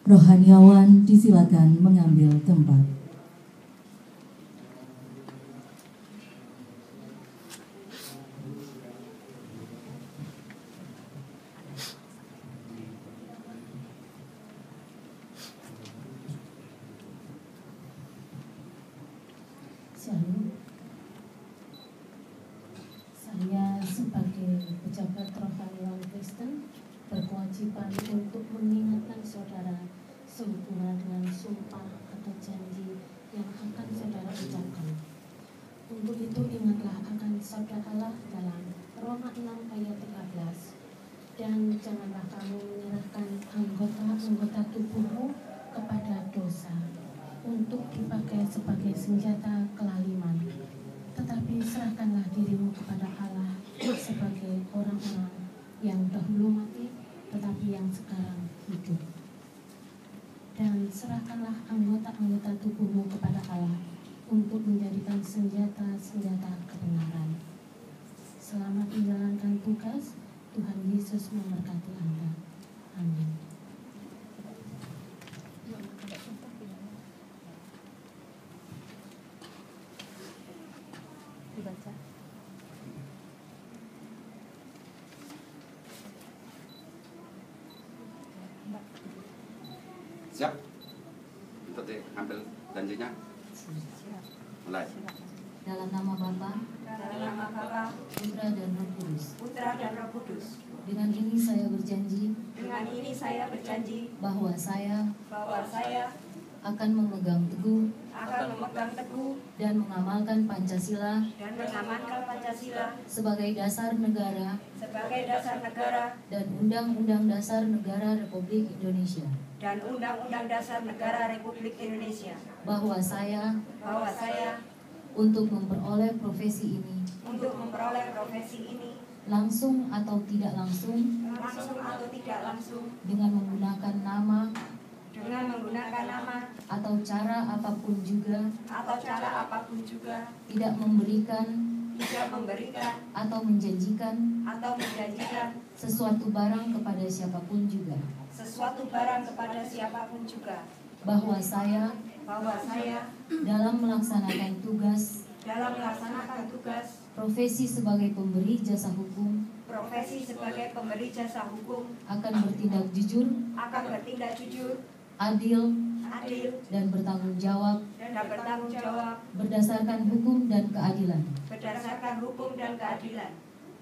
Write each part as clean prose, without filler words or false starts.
Rohaniawan disilakan mengambil tempat. Shalom. Saya sebagai pejabat rohaniawan Kristen berkewajiban untuk mengingatkan saudara sehubungan dengan sumpah atau janji yang akan saudara ucapkan. Untuk itu ingatlah akan sabda Allah dalam Roma 6 ayat 13. Dan janganlah kamu menyerahkan anggota-anggota tubuhmu kepada dosa untuk dipakai sebagai senjata kelaliman, tetapi serahkanlah dirimu kepada Allah sebagai orang-orang yang dahulu mati tetapi yang sekarang hidup. Dan serahkanlah anggota-anggota tubuhmu kepada Allah untuk menjadikan senjata-senjata kebenaran. Selamat menjalankan tugas. Tuhan Yesus memberkati Anda. Amin. Dibaca. Siap? Untuk diambil janjinya? Mulai. Dalam nama Bapa, Dalam nama Bapa, Putra dan Roh Kudus. Putra dan Roh Kudus. Dengan ini saya berjanji Dengan ini saya berjanji bahwa saya bahwa saya akan memegang teguh akan memegang teguh dan mengamalkan Pancasila dan mengamankan Pancasila sebagai dasar negara sebagai dasar negara dan Undang-Undang Dasar Negara Republik Indonesia. dan Undang-Undang Dasar Negara Republik Indonesia. Bahwa saya Bahwa saya untuk memperoleh profesi ini untuk memperoleh profesi ini langsung atau tidak langsung langsung atau tidak langsung dengan menggunakan nama dengan menggunakan nama atau cara apapun juga atau cara apapun juga tidak memberikan tidak memberikan atau menjanjikan atau menjanjikan sesuatu barang kepada siapapun juga. sesuatu barang kepada siapapun juga. Bahwa saya Bahwa saya dalam melaksanakan tugas dalam melaksanakan tugas profesi sebagai pemberi jasa hukum profesi sebagai pemberi jasa hukum akan bertindak jujur, akan bertindak jujur, adil, adil, dan bertanggung jawab dan bertanggung jawab berdasarkan hukum dan keadilan. berdasarkan hukum dan keadilan.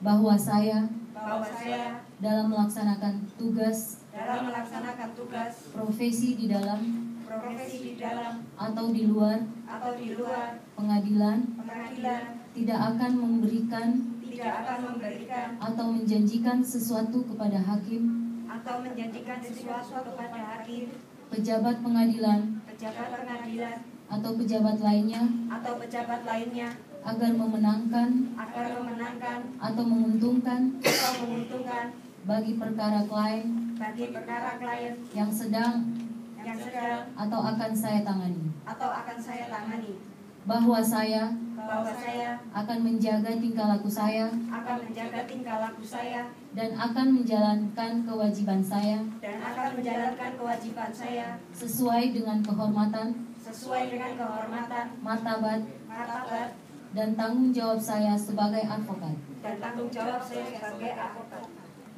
Bahwa saya Bahwa saya dalam melaksanakan tugas dalam melaksanakan tugas profesi di dalam profesi di dalam atau di luar atau di luar pengadilan pengadilan tidak akan memberikan tidak akan memberikan atau menjanjikan sesuatu kepada hakim, atau menjanjikan sesuatu kepada hakim, pejabat pengadilan, pejabat pengadilan, atau pejabat lainnya atau pejabat lainnya agar memenangkan agar memenangkan atau menguntungkan bagi perkara klien bagi perkara klien yang sedang yang sedang atau akan saya tangani. atau akan saya tangani. Bahwa saya Bahwa saya akan menjaga tingkah laku saya akan menjaga tingkah laku saya dan akan menjalankan kewajiban saya dan akan menjalankan kewajiban saya sesuai dengan kehormatan, sesuai dengan kehormatan, martabat, martabat, dan tanggung jawab saya sebagai advokat. dan tanggung jawab saya sebagai advokat.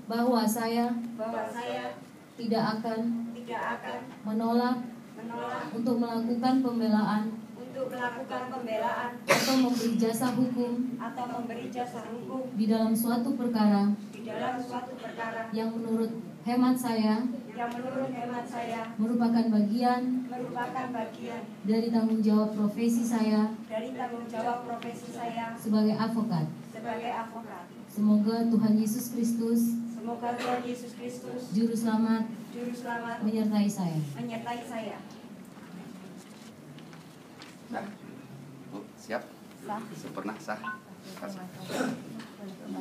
Bahwa saya Bahwa saya tidak akan tidak akan menolak menolak untuk melakukan pembelaan untuk melakukan pembelaan atau memberi jasa hukum atau memberi jasa hukum di dalam suatu perkara di dalam suatu perkara yang menurut hemat saya yang menurut hemat saya merupakan bagian merupakan bagian dari tanggung jawab profesi saya dari tanggung jawab profesi saya sebagai advokat. sebagai advokat. Semoga Tuhan Yesus Kristus, Semoga Tuhan Yesus Kristus, Juru Selamat, Juru Selamat, menyertai saya. menyertai saya. Nah, Bu, siap? Sempurna, sah.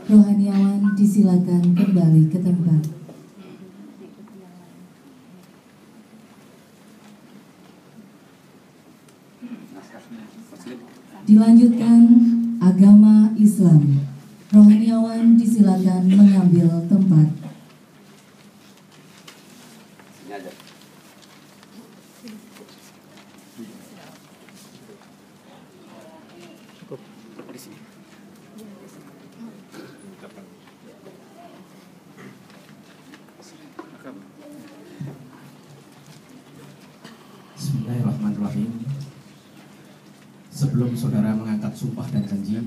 Rohaniawan disilakan kembali ke tempat. Dilanjutkan agama Islam. Rohaniawan disilakan mengambil tempat. Sini aja. Di sini. Bismillahirrahmanirrahim. Sebelum saudara mengangkat sumpah dan janji,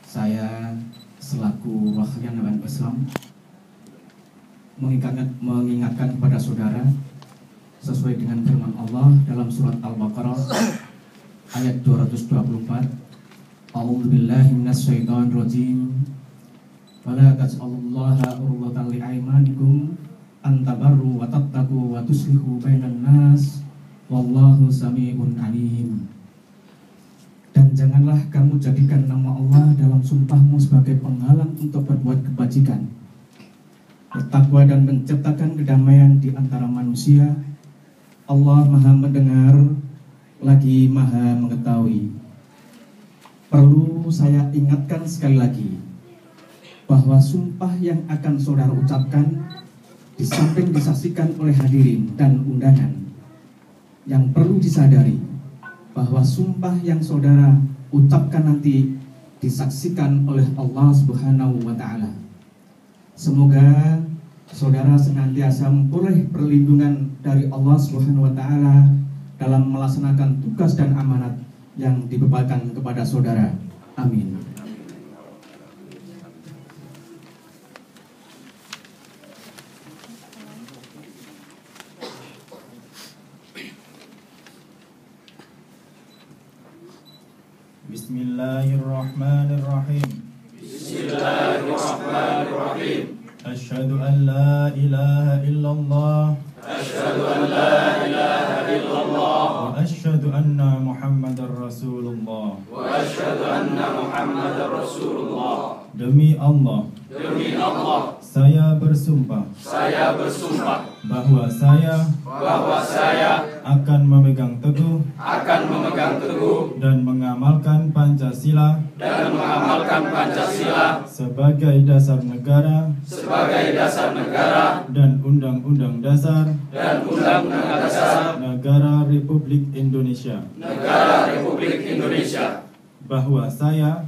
saya selaku wakil Naban Islam mengingatkan kepada saudara sesuai dengan firman Allah dalam surat Al-Baqarah ayat 224. A'udzubillahi minasyaitonir rajim. Wala taj'alullaha urwatan li'aymanikum an tabarru wa tattaqu wa tuslihu bainan nas wallahu sami'un alim. Dan janganlah kamu jadikan nama Allah dalam sumpahmu sebagai penghalang untuk berbuat kebajikan, bertakwa dan menciptakan kedamaian di antara manusia. Allah Maha mendengar lagi Maha mengetahui. Perlu saya ingatkan sekali lagi bahwa sumpah yang akan saudara ucapkan di samping disaksikan oleh hadirin dan undangan, yang perlu disadari bahwa sumpah yang saudara ucapkan nanti disaksikan oleh Allah Subhanahu wa Ta'ala. Semoga saudara senantiasa memperoleh perlindungan dari Allah Subhanahu wa Ta'ala dalam melaksanakan tugas dan amanat yang dibebankan kepada saudara. Amin. Bismillahirrahmanirrahim. Bismillahirrahmanirrahim. Asyhadu an la ilaha illallah. Asyhadu an la ilaha illallah. Wa asyhadu anna Muhammadar Rasulullah. Wa asyhadu anna Muhammadar Rasulullah. Demi Allah, saya bersumpah bahwa saya akan memegang teguh dan mengamalkan Pancasila sebagai dasar negara dan Undang-Undang Dasar Negara Republik Indonesia. Bahwa saya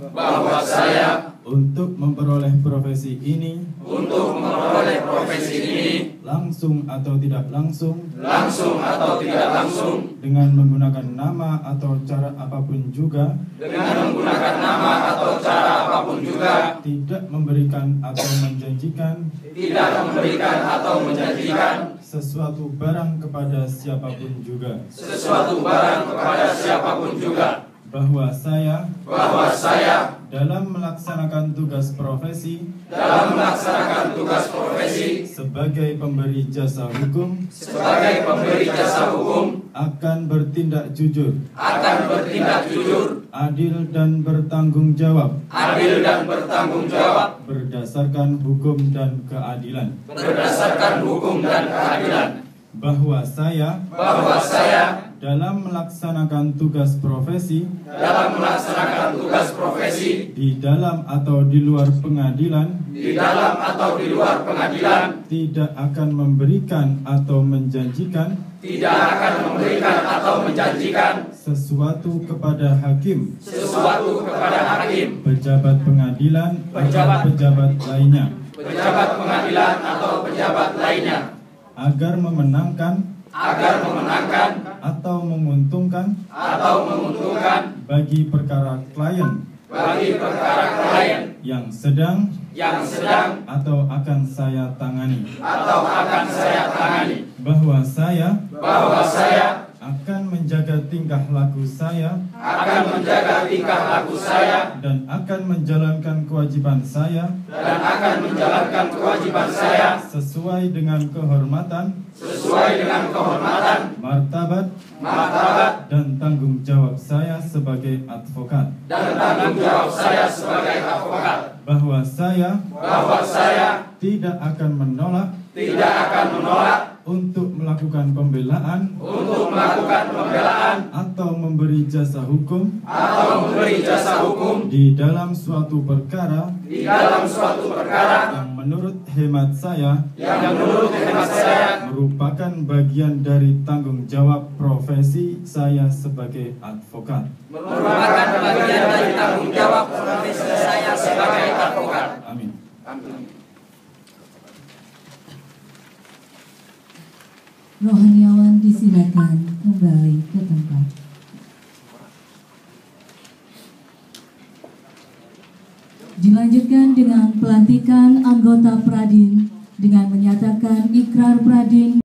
untuk memperoleh profesi ini langsung atau tidak langsung dengan menggunakan nama atau cara apapun juga tidak memberikan atau menjanjikan sesuatu barang kepada siapapun juga. Bahwa saya dalam melaksanakan tugas profesi sebagai pemberi jasa hukum akan bertindak jujur, adil dan bertanggung jawab berdasarkan hukum dan keadilan. Bahwa saya dalam melaksanakan tugas profesi di dalam atau di luar pengadilan tidak akan memberikan atau menjanjikan sesuatu kepada hakim, pejabat pengadilan atau pejabat lainnya agar memenangkan atau menguntungkan bagi perkara klien yang sedang atau akan saya tangani. Bahwa saya akan menjaga tingkah laku saya dan akan menjalankan kewajiban saya sesuai dengan kehormatan, martabat dan tanggung jawab saya sebagai advokat. Bahwa saya tidak akan menolak untuk melakukan pembelaan atau memberi jasa hukum di dalam suatu perkara yang menurut hemat saya merupakan bagian dari tanggung jawab profesi saya sebagai advokat. Amin. Rohaniawan disilakan kembali ke tempat. Dilanjutkan dengan pelantikan anggota Pradin dengan menyatakan ikrar Pradin